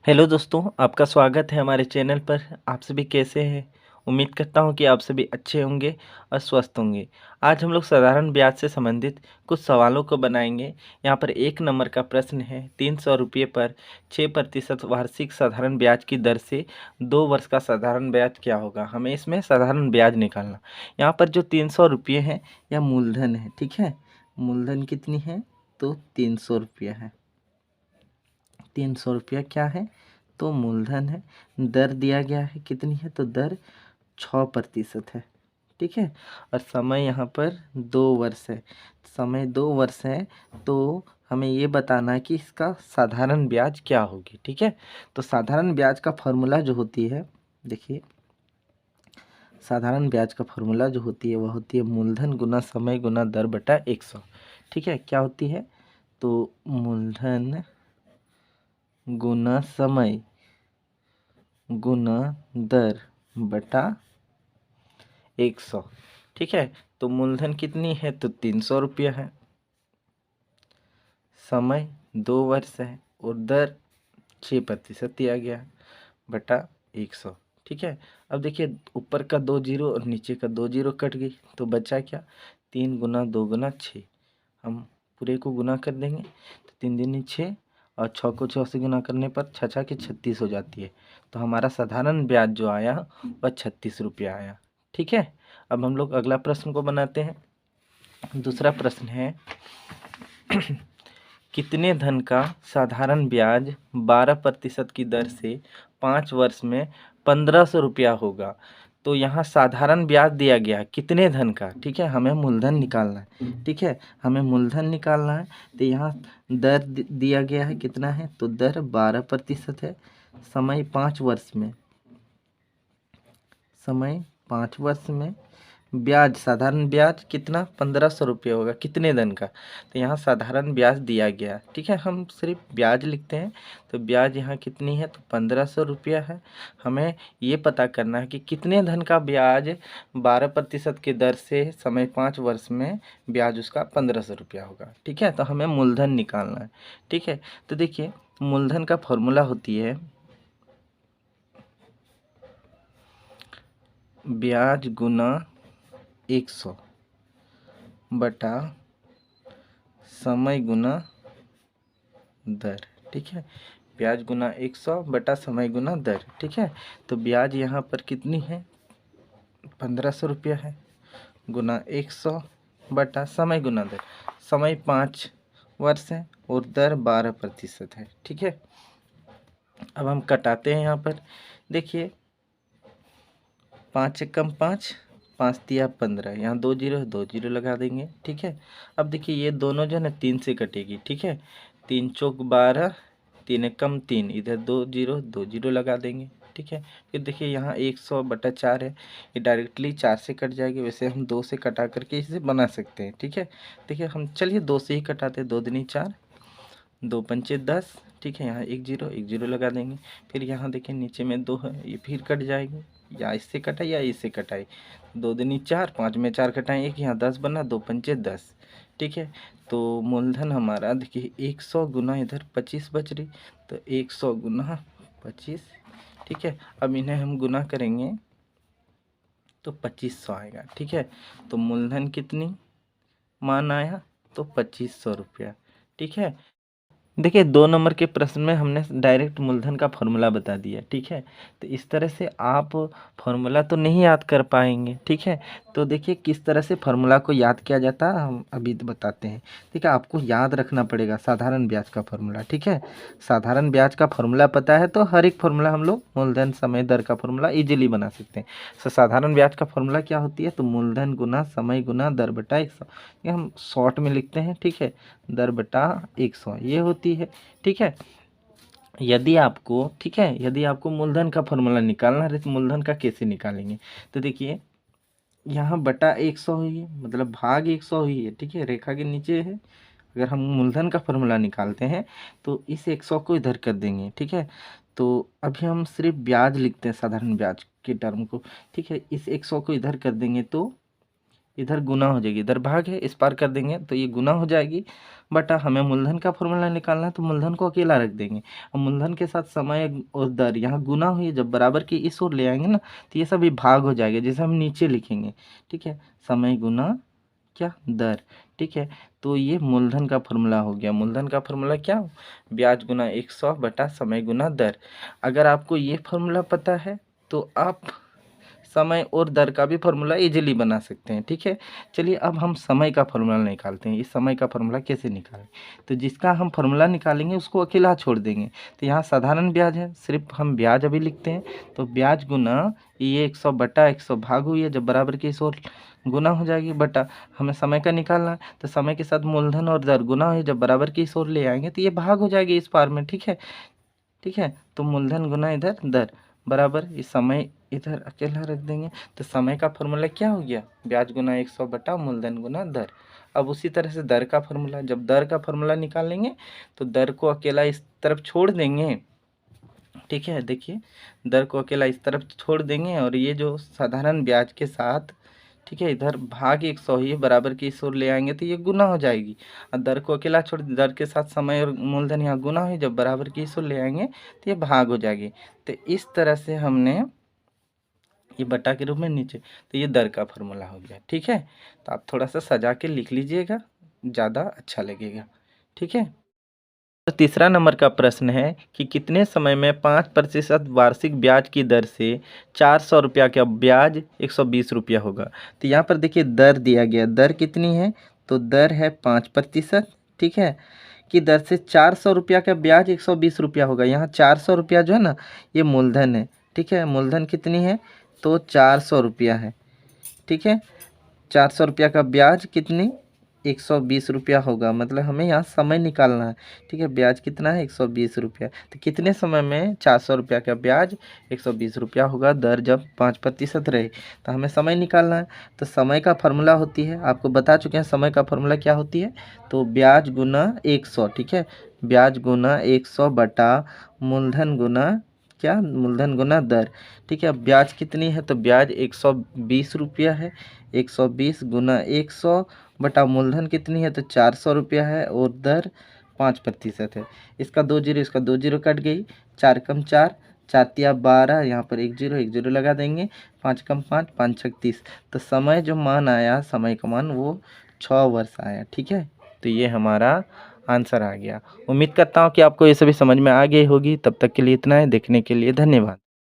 Hello दोस्तों, आपका स्वागत है हमारे चैनल पर। आप सभी कैसे हैं? उम्मीद करता हूं कि आप सभी अच्छे होंगे और स्वस्थ होंगे। आज हम लोग साधारण ब्याज से संबंधित कुछ सवालों को बनाएंगे। यहाँ पर 1 नंबर का प्रश्न है, 300 रुपये पर 6% वार्षिक साधारण ब्याज की दर से 2 वर्ष का साधारण ब्याज क्या होगा? हमें इसमें साधारण ब्याज निकालना। यहाँ पर जो 300 रुपये है यह मूलधन है, ठीक है। मूलधन कितनी है? तो 300 रुपये है। 300 रुपया क्या है? तो मूलधन है। दर दिया गया है कितनी है? तो दर 6% है, ठीक है। और समय यहाँ पर 2 वर्ष है। समय 2 वर्ष है, तो हमें ये बताना है कि इसका साधारण ब्याज क्या होगी, ठीक है। तो साधारण ब्याज का फॉर्मूला जो होती है, देखिए, साधारण ब्याज का फॉर्मूला जो होती है वह होती है मूलधन गुना समय गुना दर बटा 100, ठीक है। क्या होती है? तो मूलधन गुना समय गुना दर बटा 100, ठीक है। तो मूलधन कितनी है? तो 300 रुपया है। समय 2 वर्ष है और दर 6% दिया गया है बटा 100, ठीक है। अब देखिए, ऊपर का 2 जीरो और नीचे का 2 जीरो कट गई, तो बचा क्या? 3 गुना 2 गुना 6। हम पूरे को गुना कर देंगे तो 3 दूनी 6 और 6 को 6 से गुना करने पर 6 6 के 36 हो जाती है। तो हमारा साधारण ब्याज जो आया वह 36 रुपया आया, ठीक है। अब हम लोग अगला प्रश्न को बनाते हैं। दूसरा प्रश्न है कितने धन का साधारण ब्याज 12% की दर से 5 वर्ष में 1500 रुपया होगा? तो यहाँ साधारण ब्याज दिया गया है कितने धन का, ठीक है। हमें मूलधन निकालना है, ठीक है। हमें मूलधन निकालना है, तो यहाँ दर दिया गया है कितना है? तो दर 12% है। समय 5 वर्ष में, समय 5 वर्ष में ब्याज, साधारण ब्याज कितना? 1500 रुपये होगा कितने धन का? तो यहाँ साधारण ब्याज दिया गया, ठीक है। हम सिर्फ ब्याज लिखते हैं, तो ब्याज यहाँ कितनी है? तो 1500 रुपया है। हमें ये पता करना है कि कितने धन का ब्याज 12% की दर से समय 5 वर्ष में ब्याज उसका 1500 रुपया होगा, ठीक है। तो हमें मूलधन निकालना है, ठीक है। तो देखिए, मूलधन का फॉर्मूला होती है ब्याज गुना 100 बटा समय गुना दर, ठीक है। ब्याज गुना 100 बटा समय गुना दर, ठीक है। तो ब्याज यहाँ पर कितनी है? 1500 रुपया है, गुना 100 बटा समय गुना दर। समय 5 वर्ष है और दर 12% है, ठीक है। अब हम कटाते हैं यहाँ पर। देखिए, 5 एकम 5, 5 तिया 15, यहाँ 2 जीरो है, 2 जीरो लगा देंगे, ठीक है। अब देखिए, ये दोनों जो है ना 3 से कटेगी, ठीक है। 3 चौक 12, 3 एकम 3, इधर 2 जीरो 2 जीरो लगा देंगे, ठीक है। फिर देखिए, यहाँ 100 बटा 4 है, ये डायरेक्टली 4 से कट जाएगी। वैसे हम 2 से कटा करके इसे बना सकते हैं, ठीक है। देखिए, हम चलिए 2 से ही कटाते हैं। 2 दूनी 4, 2 पंचे 10, ठीक है। यहाँ 1 जीरो लगा देंगे। फिर यहाँ देखिए, नीचे में 2 है, ये फिर कट जाएगी, या इससे कटाई या इससे कटाई। 2 दूनी 4, 5 में 4 कटाएँ 1, यहाँ 10 बना, 2 पंचे 10, ठीक है। तो मूलधन हमारा देखिए 100 गुना इधर 25 बच रही, तो 100 गुना 25, ठीक है। अब इन्हें हम गुना करेंगे तो 2500 आएगा, ठीक है। तो मूलधन कितनी मान आया? तो 2500 रुपया, ठीक है। देखिए, 2 नंबर के प्रश्न में हमने डायरेक्ट मूलधन का फॉर्मूला बता दिया, ठीक है। तो इस तरह से आप फॉर्मूला तो नहीं याद कर पाएंगे, ठीक है। तो देखिए, किस तरह से फॉर्मूला को याद किया जाता है हम अभी तो बताते हैं, ठीक है। आपको याद रखना पड़ेगा साधारण ब्याज का फॉर्मूला, ठीक है। साधारण ब्याज का फॉर्मूला पता है तो हर एक फॉर्मूला हम लोग मूलधन समय दर का फॉर्मूला इजीली बना सकते हैं। तो साधारण ब्याज का फॉर्मूला क्या होती है? तो मूलधन गुना समय गुना दर बटा 100, ये हम शॉर्ट में लिखते हैं, ठीक है। दर बटा 100 ये होती है, ठीक है। यदि आपको, ठीक है, यदि आपको मूलधन का फॉर्मूला निकालना है तो मूलधन का कैसे निकालेंगे? तो देखिए, यहाँ बटा 100 हुई है, मतलब भाग 100 हुई है, ठीक है। रेखा के नीचे है। अगर हम मूलधन का फॉर्मूला निकालते हैं तो इस 100 को इधर कर देंगे, ठीक है। तो अभी हम सिर्फ ब्याज लिखते हैं, साधारण ब्याज के टर्म को, ठीक है। इस 100 को इधर कर देंगे तो इधर गुना हो जाएगी, इधर भाग है, इस पार कर देंगे तो ये गुना हो जाएगी, बटा हमें मूलधन का फॉर्मूला निकालना है तो मूलधन को अकेला रख देंगे। और मूलधन के साथ समय और दर यहाँ गुना हुई, जब बराबर की इस ओर ले आएंगे ना तो ये सभी भाग हो जाएगा, जैसे हम नीचे लिखेंगे। ठीक है, समय गुना क्या दर। ठीक है, तो ये मूलधन का फॉर्मूला हो गया। मूलधन का फॉर्मूला क्या, ब्याज गुना 100 बटा समय गुना दर। अगर आपको ये फॉर्मूला पता है तो आप समय और दर का भी फॉर्मूला इजीली बना सकते हैं। ठीक है, चलिए अब हम समय का फॉर्मूला निकालते हैं। इस समय का फॉर्मूला कैसे निकालें, तो जिसका हम फॉर्मूला निकालेंगे उसको अकेला छोड़ देंगे। तो यहाँ साधारण ब्याज है, सिर्फ हम ब्याज अभी लिखते हैं। तो ब्याज गुना ये 100 बटा 100 भाग हुई है, जब बराबर की इस ओर गुना हो जाएगी, बटा हमें समय का निकालना है तो समय के साथ मूलधन और दर गुना है, जब बराबर की इस ओर ले आएंगे तो ये भाग हो जाएगी इस पार में। ठीक है, ठीक है, तो मूलधन गुना इधर दर बराबर इस समय इधर अकेला रख देंगे। तो समय का फॉर्मूला क्या हो गया, ब्याज गुना 100 बटा मूलधन गुना दर। अब उसी तरह से दर का फॉर्मूला, जब दर का फॉर्मूला निकालेंगे तो दर को अकेला इस तरफ छोड़ देंगे। ठीक है, देखिए दर को अकेला इस तरफ छोड़ देंगे और ये जो साधारण ब्याज के साथ, ठीक है, इधर भाग 100 ही बराबर की इस ओर ले आएंगे तो ये गुना हो जाएगी। और दर को अकेला छोड़, दर के साथ समय और मूलधन यहाँ गुना हुई, जब बराबर की इस ओर ले आएंगे तो ये भाग हो जाएगी। तो इस तरह से हमने ये बटा के रूप में नीचे, तो ये दर का फॉर्मूला हो गया। ठीक है, तो आप थोड़ा सा सजा के लिख लीजिएगा, ज़्यादा अच्छा लगेगा। ठीक है, तो तीसरा नंबर का प्रश्न है कि कितने समय में 5% वार्षिक ब्याज की दर से 400 रुपया का ब्याज 120 रुपया होगा। तो यहाँ पर देखिए दर दिया गया, दर कितनी है, तो दर है 5%। ठीक है, की दर से 400 रुपया का ब्याज 120 रुपया होगा। यहाँ 400 रुपया जो है ना ये मूलधन है। ठीक है, मूलधन कितनी है, तो 400 रुपया है। ठीक है, 400 रुपया का ब्याज कितनी 120 रुपया होगा, मतलब हमें यहाँ समय निकालना है। ठीक है, ब्याज कितना है 120 रुपया, तो कितने समय में 400 रुपया का ब्याज 120 रुपया होगा, दर जब 5% रहे, तो हमें समय निकालना है। तो समय का फॉर्मूला होती है, आपको बता चुके हैं समय का फॉर्मूला क्या होती है, तो ब्याज गुना 100। ठीक है, ब्याज गुना 100 बटा मूलधन गुना क्या, मूलधन गुना दर। ठीक है, ब्याज कितनी है, तो ब्याज 120 रुपया है, 120 गुना 100 बटा मूलधन कितनी है, तो 400 रुपया है, और दर 5% है। इसका 2 जीरो, इसका 2 जीरो कट गई, 4 कम 4, 4 तिया 12, यहाँ पर 1 जीरो लगा देंगे, 5 कम 5, 5 छक 30। तो समय जो मान आया, समय का मान वो 6 वर्ष आया। ठीक है, तो ये हमारा आंसर आ गया। उम्मीद करता हूँ कि आपको ये सभी समझ में आ गई होगी। तब तक के लिए इतना है, देखने के लिए धन्यवाद।